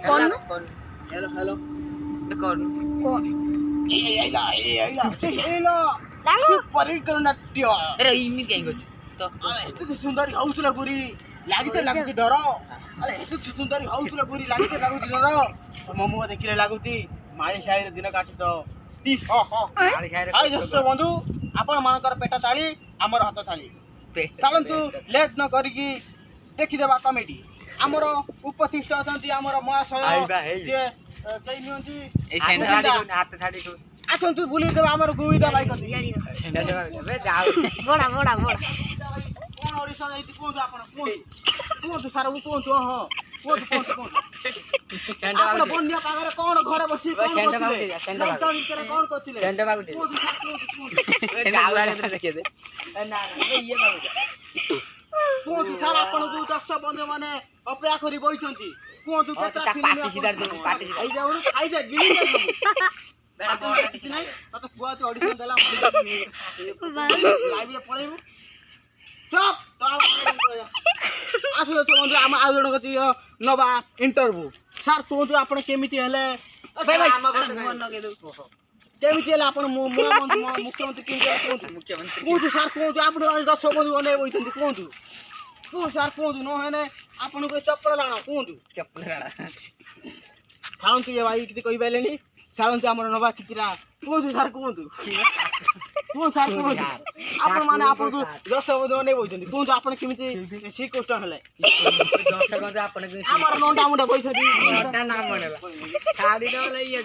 कौन hello hello कौन ए आइला hello डांगो super नाट्य अरे इमी कहीं कुछ तो अरे एते सुंदरी हौसला पुरी लागते डर अरे एते सुंदरी हौसला पुरी लागते डर मम्मू देखिले लागुती माई साई दिन काटि तो तीस माली साइड हाय जस्तो बंधु आपण मानकर पेटा थाली हमर हाथ थाली चलतु लेट न करिकी देखिदेबा कमेटी आमर उपस्थित अछंती आमर महाशय जे कई नियंती ए सेंटर हाथ छाडी तू आछंतु बुली देबा आमर गोविदा बाई कथि सेंटर बे जाओ बड़ा कोन ओडिसा जाईती कोन आपण कोन सारा कोन हां कोन आपण बन्या पागरे कोन घरे बसी कोन सेंटर कोन करथिले सेंटर बाबू कोन जाओ रे देखिए दे ना ये बाबू कोन सारा आपण जो दस्त बंधु माने अपेक्षा करी बइचंती कोन तू केता पार्टी सीधा पार्टी आई जाऊ खाई जा गिनी जा किसी नहीं तो बुआ तो ऑडिशन देला लाइव रे पळेबु चुप तो आसो तो बंधु हम आउ जण गति नबा इंटरव्यू सर तो आपण केमिति हेले हम मन नगेलु केमिति हेले आपण मुख्यमंत्री किन मुख्यमंत्री कोन सर कोन आपण 10 बंधु बने बइचंती कोन सर कोन न हेने आपण को चप्पल लाना कोन चप्पल राणा साउंड ये भाई किति कहि बैलेनी साउंड हमर नबा कितिरा कोन सर कोन सर कोन आपण माने आपण तो 10 बंधु बने बइचंती कोन आपण केमिति सी क्वेश्चन हेले 10 बंधु आपण हमर नोंडा मुंडा बइछथि नोंडा नाम बनेला खाडी दले ये